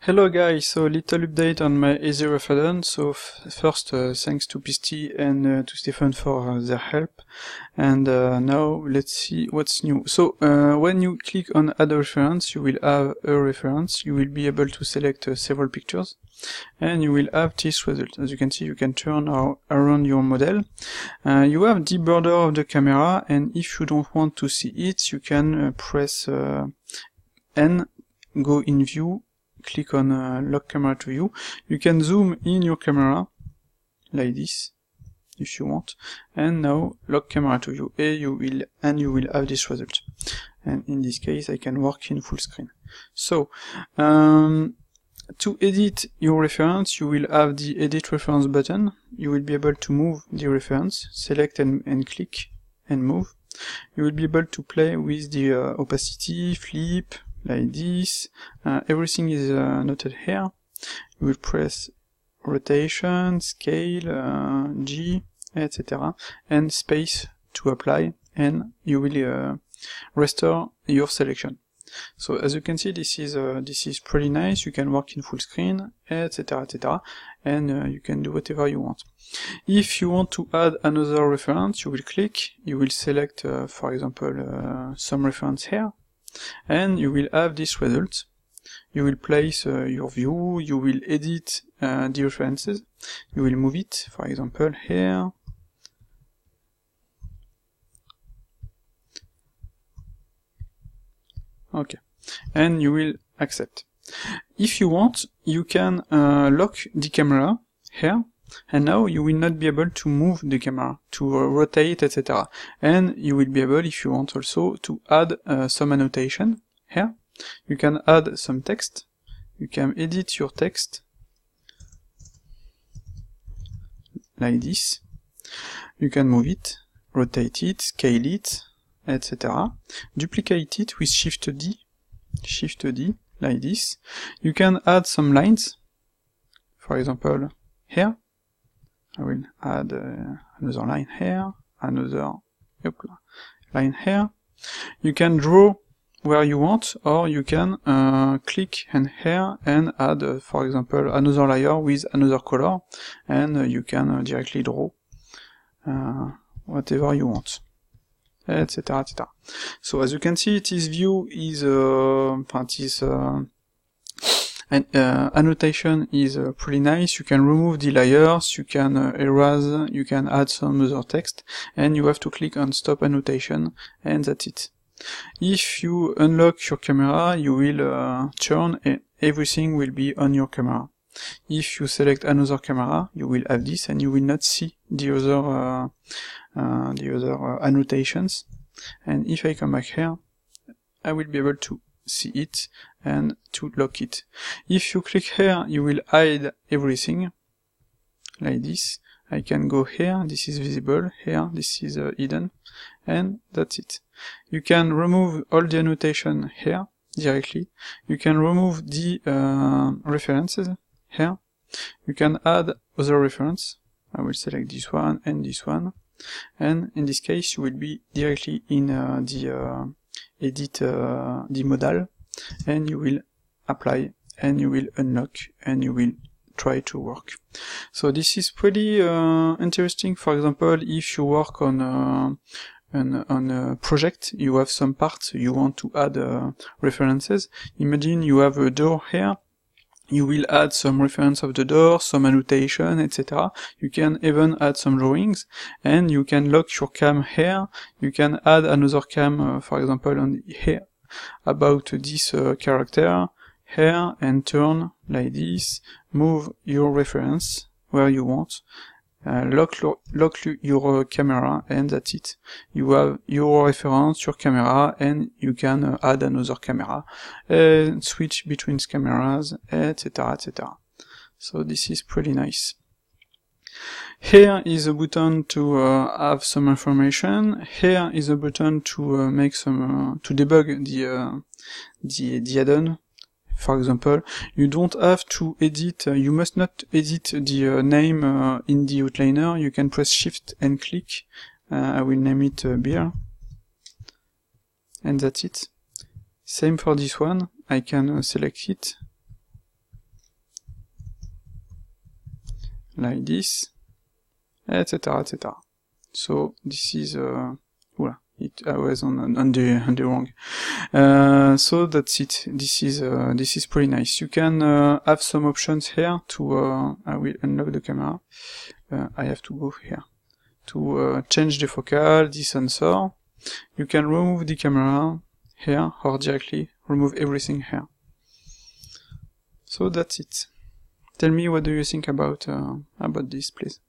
Hello guys, so little update on my EasyRef add-on. So first, thanks to Pisty and to Stephen for their help. And now let's see what's new. So when you click on Add a Reference, you will have a reference. You will be able to select several pictures, and you will have this result. As you can see, you can turn around your model. You have the border of the camera, and if you don't want to see it, you can press N, go in View, click on Lock Camera to View. You can zoom in your camera, like this, if you want, and now Lock Camera to View, and you will have this result. And in this case, I can work in full screen. So, to edit your reference, you will have the Edit Reference button. You will be able to move the reference, select and click and move. You will be able to play with the opacity, flip, like this. Everything is noted here. You will press rotation, scale, G, etc. and space to apply, and you will restore your selection. So as you can see, this is pretty nice. You can work in full screen, etc., etc., and you can do whatever you want. If you want to add another reference, you will click, you will select, for example, some reference here, and you will have this result. You will place your view, you will edit the references, you will move it, for example, here. Okay, and you will accept. If you want, you can lock the camera here, and now you will not be able to move the camera, to rotate, etc. And you will be able, if you want also, to add some annotation here. You can add some text. You can edit your text like this. You can move it, rotate it, scale it, etc. Duplicate it with Shift D, like this. You can add some lines. For example, here. I will add another line here, another line here. You can draw where you want, or you can click and here and add, for example, another layer with another color, and you can directly draw whatever you want, etc., etc. So as you can see, this view is annotation is pretty nice. You can remove the layers, you can erase, you can add some other text, and you have to click on Stop Annotation, and that's it. If you unlock your camera, you will turn and everything will be on your camera. If you select another camera, you will have this, and you will not see the other annotations. And if I come back here, I will be able to see it and to lock it. If you click here, you will hide everything like this. I can go here, this is visible, here this is hidden, and that's it. You can remove all the annotation here directly. You can remove the references here. You can add other reference. I will select this one and this one, and in this case you will be directly in the edit the modal, and you will apply, and you will unlock, and you will try to work. So this is pretty interesting. For example, if you work on a project, you have some parts you want to add references. Imagine you have a door here. You will add some reference of the door, some annotation, etc. You can even add some drawings, and you can lock your cam here. You can add another cam, for example, on here about this character here, and turn like this. Move your reference where you want. Lock your camera, and that's it. You have your reference, your camera, and you can add another camera, and switch between cameras, etc., etc. So this is pretty nice. Here is a button to have some information. Here is a button to make some to debug the add-on. For example, you don't have to edit, you must not edit the name in the outliner. You can press Shift and click. I will name it beer, and that's it. Same for this one. I can select it, like this, etc, etc. So this is I was on the wrong. So that's it. This is pretty nice. You can have some options here to I will unlock the camera. I have to go here to change the focal, the sensor. You can remove the camera here or directly remove everything here. So that's it. Tell me, what do you think about this, please?